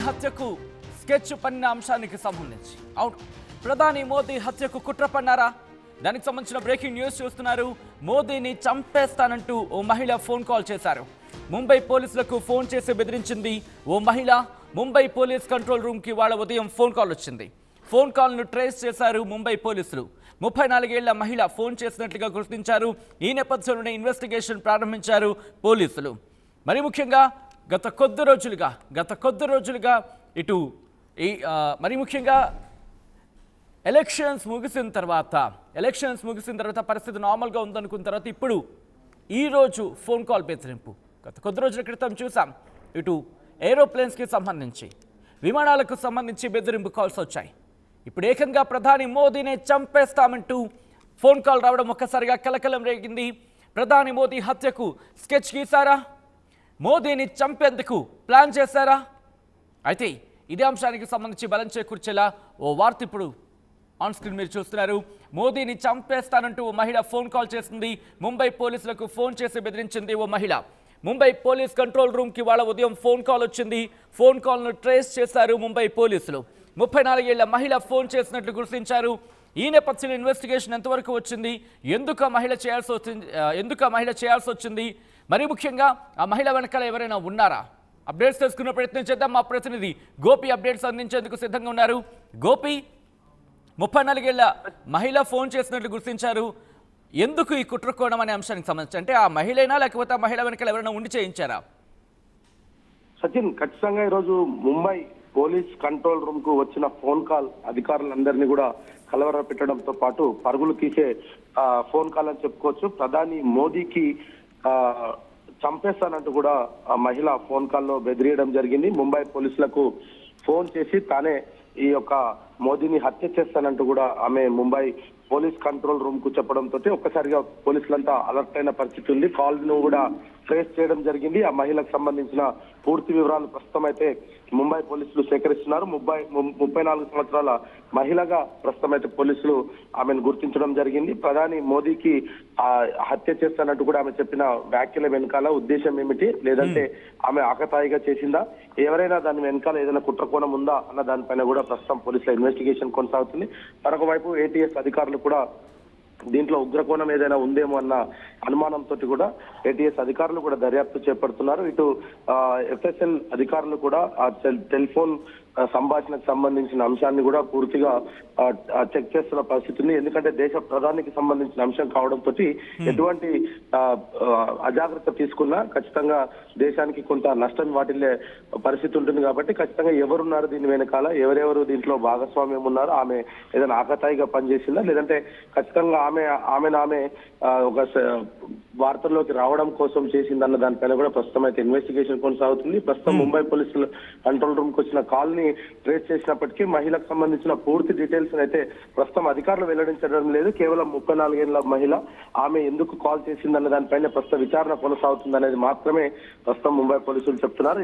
హత్యకు స్కెచ్ పన్నిన అంశానికి సంబంధించి అవును ప్రధాని మోదీ హత్యకు కుట్ర పన్నారా? దానికి సంబంధించిన బ్రేకింగ్ న్యూస్ చూస్తున్నారు. మోదీని చంపేస్తానంటూ ఓ మహిళ ఫోన్ కాల్ చేశారు. ముంబై పోలీసులకు ఫోన్ చేసి బెదిరించింది ఓ మహిళ. ముంబై పోలీస్ కంట్రోల్ రూమ్ కి వాళ్ళ ఉదయం ఫోన్ కాల్ వచ్చింది. ఫోన్ కాల్ను ట్రేస్ చేశారు ముంబై పోలీసులు. 34 ఏళ్ల మహిళ ఫోన్ చేసినట్లుగా గుర్తించారు. ఈ నేపథ్యంలోనే ఇన్వెస్టిగేషన్ ప్రారంభించారు పోలీసులు. మరి ముఖ్యంగా గత కొద్ది రోజులుగా ఇటు మరి ముఖ్యంగా ఎలక్షన్స్ ముగిసిన తర్వాత పరిస్థితి నార్మల్గా ఉందనుకున్న తర్వాత ఇప్పుడు ఈరోజు ఫోన్ కాల్ బెదిరింపు. గత కొద్ది రోజుల క్రితం చూసాం ఇటు ఏరోప్లేన్స్కి సంబంధించి విమానాలకు సంబంధించి బెదిరింపు కాల్స్ వచ్చాయి. ఇప్పుడు ఏకంగా ప్రధాని మోదీనే చంపేస్తామంటూ ఫోన్ కాల్ రావడం ఒక్కసారిగా కలకలం రేగింది. ప్రధాని మోదీ హత్యకు స్కెచ్ గీశారా? మోదీని చంపేందుకు ప్లాన్ చేశారా? అయితే ఇదే అంశానికి సంబంధించి బలం చేకూర్చేలా ఓ వార్త ఇప్పుడు ఆన్ స్క్రీన్ మీరు చూస్తున్నారు. మోదీని చంపేస్తానంటూ ఓ మహిళ ఫోన్ కాల్ చేసింది. ముంబై పోలీసులకు ఫోన్ చేసి బెదిరించింది ఓ మహిళ. ముంబై పోలీస్ కంట్రోల్ రూమ్కి వాళ్ళ ఉదయం ఫోన్ కాల్ వచ్చింది. ఫోన్ కాల్ను ట్రేస్ చేశారు ముంబై పోలీసులు. 34 ఏళ్ల మహిళ ఫోన్ చేసినట్లు గుర్తించారు. ఈ నేపథ్యంలో ఇన్వెస్టిగేషన్ ఎంతవరకు వచ్చింది, ఎందుకు ఆ మహిళ చేయాల్సి వచ్చింది, మరి ముఖ్యంగా ఆ మహిళ వెనకాల ఎవరైనా ఉన్నారా? అప్డేట్స్ తెలుసుకునే ప్రయత్నం చేద్దాం. మా ప్రతినిధి గోపి అప్డేట్స్ అందించేందుకు సిద్ధంగా ఉన్నారు. గోపి, 34 ఏళ్ల మహిళ ఫోన్ చేసినట్లు గుర్తించారు. ఎందుకు ఈ కుట్రకోణం అనే అంశానికి సంబంధించి, అంటే ఆ మహిళైనా లేకపోతే ఆ మహిళ వెనకాల ఎవరైనా ఉండి చేయించారా? సచిన్, ఖచ్చితంగా ఈరోజు ముంబై పోలీస్ కంట్రోల్ రూమ్ కు వచ్చిన ఫోన్ కాల్ అధికారులందరినీ కూడా కలవర పెట్టడంతో పాటు పరుగులు తీసే ఫోన్ కాల్ అని చెప్పుకోవచ్చు. ప్రధాని మోదీకి చంపేస్తానంటూ కూడా ఆ మహిళ ఫోన్ కాల్లో బెదిరియడం జరిగింది. ముంబై పోలీసులకు ఫోన్ చేసి తానే ఈ యొక్క మోదీని హత్య చేస్తానంటూ కూడా ఆమె ముంబై పోలీస్ కంట్రోల్ రూమ్ కు చెప్పడంతో ఒక్కసారిగా పోలీసులంతా అలర్ట్ అయిన పరిస్థితి ఉంది. కాల్ ను కూడా ట్రేస్ చేయడం జరిగింది. ఆ మహిళకు సంబంధించిన పూర్తి వివరాలు ప్రస్తుతం అయితే ముంబై పోలీసులు సేకరిస్తున్నారు. 34 సంవత్సరాల మహిళగా ప్రస్తుతం అయితే పోలీసులు ఆమెను గుర్తించడం జరిగింది. ప్రధాని మోదీకి హత్య చేస్తానంటూ కూడా ఆమె చెప్పిన వ్యాఖ్యల వెనకాల ఉద్దేశం ఏమిటి, లేదంటే ఆమె ఆకతాయిగా చేసిందా, ఎవరైనా దాని వెనకాల ఏదైనా కుట్రకోణం ఉందా అన్న దానిపైన కూడా ప్రస్తుతం పోలీసుల ఇన్వెస్టిగేషన్ కొనసాగుతుంది. మరొక వైపు ఏటీఎస్ అధికారులు కూడా దీంట్లో ఉగ్రకోణం ఏదైనా ఉందేమో అన్న అనుమానంతో కూడా ఏటీఎస్ అధికారులు కూడా దర్యాప్తు చేపడుతున్నారు. ఇటు ఎఫ్ఎస్ఎల్ అధికారులు కూడా ఆ టెలిఫోన్ సంభాషణకు సంబంధించిన అంశాన్ని కూడా పూర్తిగా చెక్ చేస్తున్న పరిస్థితి ఉంది. ఎందుకంటే దేశ ప్రధానికి సంబంధించిన అంశం కావడంతో ఎటువంటి అజాగ్రత్త తీసుకున్నా ఖచ్చితంగా దేశానికి కొంత నష్టం వాటిల్లే పరిస్థితి ఉంటుంది. కాబట్టి ఖచ్చితంగా ఎవరున్నారు దీని వెనకాల, ఎవరెవరు దీంట్లో భాగస్వామ్యం ఉన్నారు, ఆమె ఏదైనా ఆకతాయిగా పనిచేసిందా, లేదంటే ఖచ్చితంగా ఆమె ఒక వార్తల్లోకి రావడం కోసం చేసిందన్న దానిపైన కూడా ప్రస్తుతం అయితే ఇన్వెస్టిగేషన్ కొనసాగుతుంది. ప్రస్తుతం ముంబై పోలీసులు కంట్రోల్ రూమ్ కు వచ్చిన కాల్ ని ట్రేస్ చేసినప్పటికీ మహిళకు సంబంధించిన పూర్తి డీటెయిల్స్ అయితే ప్రస్తుతం అధికారులు వెల్లడించడం లేదు. కేవలం 34 ఏళ్ల మహిళ ఆమె ఎందుకు కాల్ చేసిందన్న దానిపైన ప్రస్తుత విచారణ కొనసాగుతుంది అనేది మాత్రమే ప్రస్తుతం ముంబై పోలీసులు చెప్తున్నారు.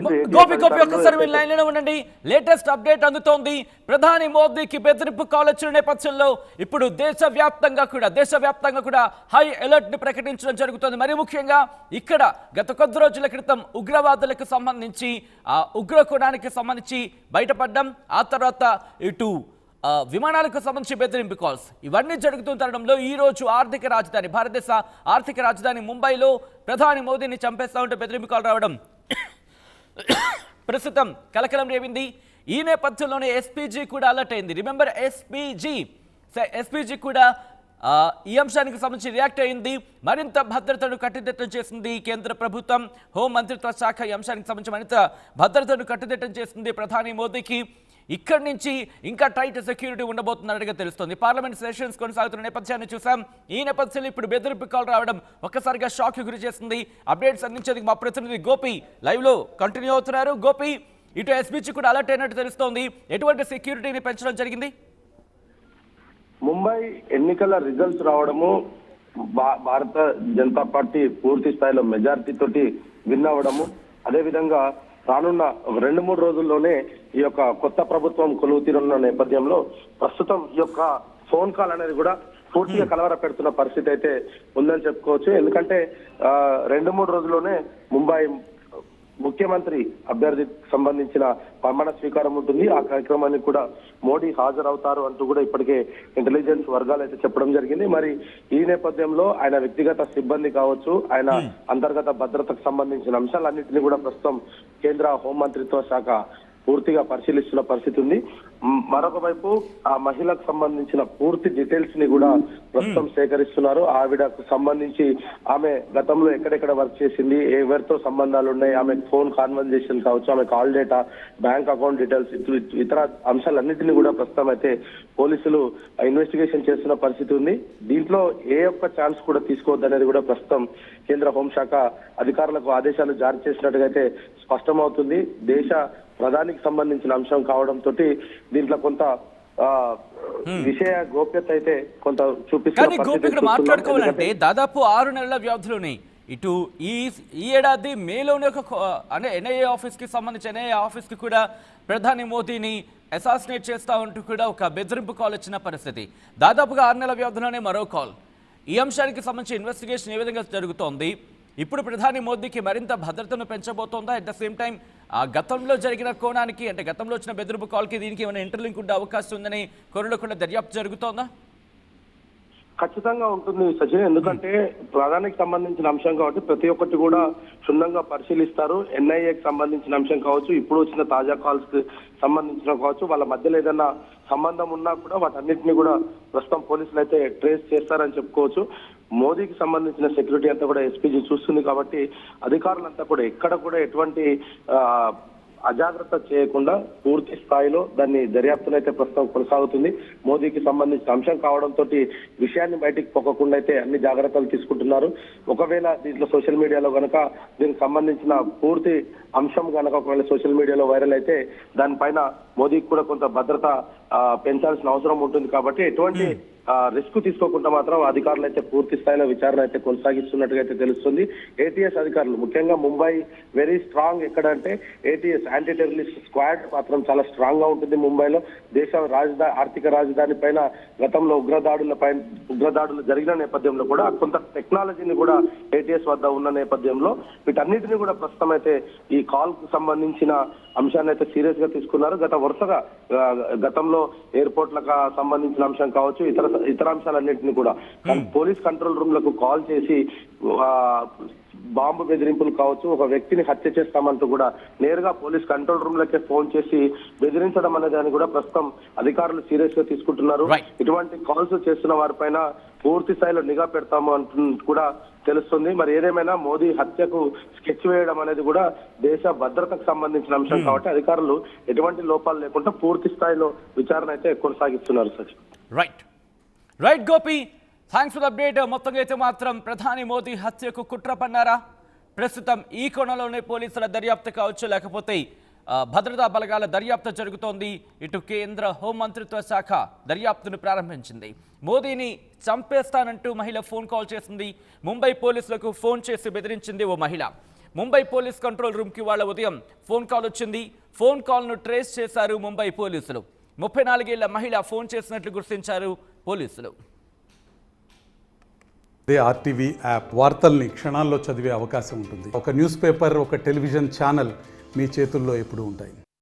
లేటెస్ట్ అప్డేట్ అందుతోంది. ప్రధాని మోదీకి బెదిరింపు కాల్ వచ్చిన నేపథ్యంలో ఇప్పుడు దేశవ్యాప్తంగా కూడా హై అలర్ట్ ని ప్రకటించడం జరుగుతుంది. మరి ముఖ్యంగా ఇక్కడ గత కొద్ది రోజుల క్రితం ఉగ్రవాదులకు సంబంధించి ఉగ్రకోణానికి సంబంధించి బయటపడ్డం, ఆ తర్వాత ఇటు విమానాలకు సంబంధించి బెదిరింపు కాల్స్ ఇవన్నీ జరుగుతున్న తరుణంలో ఈ రోజు భారతదేశ ఆర్థిక రాజధాని ముంబైలో ప్రధాని మోదీని చంపేస్తా ఉంటే బెదిరింపు కాల్ రావడం ప్రస్తుతం కలకలం రేవింది. ఈ నేపథ్యంలోనే ఎస్పీజీ కూడా అలర్ట్ అయింది. రిమెంబర్ ఎస్పీజీ కూడా ఈ అంశానికి సంబంధించి రియాక్ట్ అయింది. మరింత భద్రతను కట్టుదిట్టం చేసింది కేంద్ర ప్రభుత్వం. హోం మంత్రిత్వ శాఖ ఈ అంశానికి సంబంధించి మరింత భద్రతను కట్టుదిట్టం చేసింది. ప్రధాని మోదీకి ఇక్కడి నుంచి ఇంకా టైట్ సెక్యూరిటీ ఉండబోతున్నట్టుగా తెలుస్తోంది. పార్లమెంట్ సెషన్స్ కొనసాగుతున్న నేపథ్యాన్ని చూసాం. ఈ నేపథ్యంలో ఇప్పుడు బెదిరింపు కాల్ రావడం ఒక్కసారిగా షాక్ గురి చేసింది. అప్డేట్స్ అందించేందుకు మా ప్రతినిధి గోపి లైవ్ లో కంటిన్యూ అవుతున్నారు. గోపి, ఇటు ఎస్పీజీ కూడా అలర్ట్ అయినట్టు తెలుస్తోంది. ఎటువంటి సెక్యూరిటీని పెంచడం జరిగింది? ముంబై ఎన్నికల రిజల్ట్స్ రావడము, భారత జనతా పార్టీ పూర్తి స్థాయిలో మెజారిటీ తోటి విన్ అవ్వడము, అదేవిధంగా రానున్న 2-3 రోజుల్లోనే ఈ యొక్క కొత్త ప్రభుత్వం కొలువు తీరున్న నేపథ్యంలో ప్రస్తుతం ఈ యొక్క ఫోన్ కాల్ అనేది కూడా పూర్తిగా కలవర పెడుతున్న పరిస్థితి అయితే ఉందని చెప్పుకోవచ్చు. ఎందుకంటే 2-3 రోజుల్లోనే ముంబై ముఖ్యమంత్రి అభ్యర్థికి సంబంధించిన ప్రమాణ స్వీకారం ఉంటుంది. ఆ కార్యక్రమానికి కూడా మోడీ హాజరవుతారు అంటూ కూడా ఇప్పటికే ఇంటెలిజెన్స్ వర్గాలు అయితే చెప్పడం జరిగింది. మరి ఈ నేపథ్యంలో ఆయన వ్యక్తిగత సిబ్బంది కావచ్చు, ఆయన అంతర్గత భద్రతకు సంబంధించిన అంశాలన్నింటినీ కూడా ప్రస్తుతం కేంద్ర హోంమంత్రిత్వ శాఖ పూర్తిగా పరిశీలిస్తున్న పరిస్థితి ఉంది. మరొక వైపు ఆ మహిళకు సంబంధించిన పూర్తి డీటెయిల్స్ ని కూడా ప్రస్తుతం సేకరిస్తున్నారు. ఆవిడకు సంబంధించి ఆమె గతంలో ఎక్కడెక్కడ వర్క్ చేసింది, ఎవరితో సంబంధాలు ఉన్నాయి, ఆమె ఫోన్ కాన్వర్జేషన్ కావచ్చు, ఆమె call data, bank account details, ఇతర అంశాలన్నింటినీ కూడా ప్రస్తుతం అయితే పోలీసులు ఇన్వెస్టిగేషన్ చేస్తున్న పరిస్థితి ఉంది. దీంట్లో ఏ ఒక్క ఛాన్స్ కూడా తీసుకోవద్దనేది కూడా ప్రస్తుతం కేంద్ర హోంశాఖ అధికారులకు ఆదేశాలు జారీ చేసినట్టుగా అయితే స్పష్టమవుతుంది. దేశ ప్రధానికి సంబంధించిన అంశం కావడంతో దీంట్లో కొంత విషయ గోప్యత అయితే కొంత కానీ గోపి ఇక్కడ మాట్లాడుకోవాలంటే దాదాపు 6 నెలల వ్యవధిలోనే ఇటు ఈ ఏడాది మేలోనే ఎన్ఐఏ ఆఫీస్కి సంబంధించి ఎన్ఐఏ ఆఫీస్కి కూడా ప్రధాని మోదీని అసాసినేట్ చేస్తా ఉంటూ కూడా ఒక బెదిరింపు కాల్ వచ్చిన పరిస్థితి. దాదాపుగా 6 నెలల వ్యవధిలోనే మరో కాల్. ఈ అంశానికి సంబంధించి ఇన్వెస్టిగేషన్ ఏ విధంగా జరుగుతోంది? ఇప్పుడు ప్రధాని మోదీకి మరింత భద్రతను పెంచబోతోందా? అట్ ద సేమ్ టైం గతంలో జరిగిన కోణానికి అంటే గతంలో వచ్చిన బెదిరింపు కాల్కి దీనికి ఏమైనా ఇంటర్లింక్ ఉండే అవకాశం ఉందని కొరడకుండా దర్యాప్తు జరుగుతోందా? ఖచ్చితంగా ఉంటుంది సచిన్, ఎందుకంటే ప్రధానికి సంబంధించిన అంశం కాబట్టి ప్రతి ఒక్కటి కూడా క్షుణ్ణంగా పరిశీలిస్తారు. ఎన్ఐఏకి సంబంధించిన అంశం కావచ్చు, ఇప్పుడు వచ్చిన తాజా కాల్స్ కి సంబంధించిన కావచ్చు, వాళ్ళ మధ్యలో ఏదైనా సంబంధం ఉన్నా కూడా వాటన్నిటిని కూడా ప్రస్తుతం పోలీసులు అయితే ట్రేస్ చేస్తారని చెప్పుకోవచ్చు. మోదీకి సంబంధించిన సెక్యూరిటీ అంతా కూడా ఎస్పీజీ చూస్తుంది కాబట్టి అధికారులంతా కూడా ఎక్కడ కూడా ఎటువంటి అజాగ్రత్త చేయకుండా పూర్తి స్థాయిలో దాన్ని దర్యాప్తునైతే ప్రస్తుతం కొనసాగుతుంది. మోదీకి సంబంధించిన అంశం కావడంతో విషయాన్ని బయటికి పొక్కకుండా అయితే అన్ని జాగ్రత్తలు తీసుకుంటున్నారు. ఒకవేళ దీంట్లో సోషల్ మీడియాలో గనక దీనికి సంబంధించిన పూర్తి అంశం గనక ఒకవేళ సోషల్ మీడియాలో వైరల్ అయితే దానిపైన మోదీకి కూడా కొంత భద్రత పెంచాల్సిన అవసరం ఉంటుంది. కాబట్టి ఎటువంటి రిస్క్ తీసుకోకుండా మాత్రం అధికారులు అయితే పూర్తి స్థాయిలో విచారణ అయితే కొనసాగిస్తున్నట్టుగా అయితే తెలుస్తుంది. ఏటీఎస్ అధికారులు ముఖ్యంగా ముంబై వెరీ స్ట్రాంగ్ ఎక్కడంటే ఏటీఎస్ యాంటీ టెర్రరిస్ట్ స్క్వాడ్ మాత్రం చాలా స్ట్రాంగ్ గా ఉంటుంది ముంబైలో. దేశ రాజధాని ఆర్థిక రాజధాని పైన గతంలో ఉగ్రదాడులు జరిగిన నేపథ్యంలో కూడా కొంత టెక్నాలజీని కూడా ఏటీఎస్ వద్ద ఉన్న నేపథ్యంలో వీటన్నిటిని కూడా ప్రస్తుతం అయితే ఈ కాల్ కు సంబంధించిన అంశాన్ని అయితే సీరియస్ గా తీసుకున్నారు. వరుసగా గతంలో ఎయిర్పోర్ట్లకు సంబంధించిన అంశం కావచ్చు, ఇతర అంశాలన్నింటినీ కూడా పోలీస్ కంట్రోల్ రూమ్ లకు కాల్ చేసి బాంబు బెదిరింపులు కావచ్చు, ఒక వ్యక్తిని హత్య చేస్తామంటూ కూడా నేరుగా పోలీస్ కంట్రోల్ రూమ్ లకే ఫోన్ చేసి బెదిరించడం అనే దాన్ని కూడా ప్రస్తుతం అధికారులు సీరియస్ గా తీసుకుంటున్నారు. ఇటువంటి కాల్స్ చేస్తున్న వారిపైన పూర్తి స్థాయిలో నిఘా పెడతాము అంటూ కూడా తెలుస్తుంది. మరి ఏదేమైనా మోదీ హత్యకు స్కెచ్ వేయడం అనేది కూడా దేశ భద్రతకు సంబంధించిన అంశం కాబట్టి అధికారులు ఎటువంటి లోపాలు లేకుండా పూర్తి స్థాయిలో విచారణ అయితే కొనసాగిస్తున్నారు. Sachin right Gopi, thanks for update. మొత్తంగా అయితే మాత్రం ప్రధాని మోదీ హత్యకు కుట్ర పన్నారా? ప్రస్తుతం ఈ కోణంలోనే పోలీసుల దర్యాప్తు కావచ్చు, లేకపోతే భద్రతా బలగాల దర్యాప్తు జరుగుతోంది. ఇటు కేంద్ర హోంమంత్రిత్వ శాఖ దర్యాప్తును ప్రారంభించింది. మోదీని చంపేస్తానంటూ మహిళ ఫోన్ కాల్ చేసింది. ముంబై పోలీసులకు ఫోన్ చేసి బెదిరించింది ఓ మహిళ. ముంబై పోలీస్ కంట్రోల్ రూమ్కి వాళ్ళ ఉదయం ఫోన్ కాల్ వచ్చింది. ఫోన్ కాల్ను ట్రేస్ చేశారు ముంబై పోలీసులు. 34 ఏళ్ల మహిళ ఫోన్ చేసినట్లు గుర్తించారు పోలీసులు. ఆర్టీవీ యాప్ వార్తల్ని క్షణాల్లో చదివే అవకాశం ఉంటుంది. ఒక న్యూస్ పేపర్, ఒక టెలివిజన్ ఛానల్ మీ చేతుల్లో ఎప్పుడూ ఉంటాయి.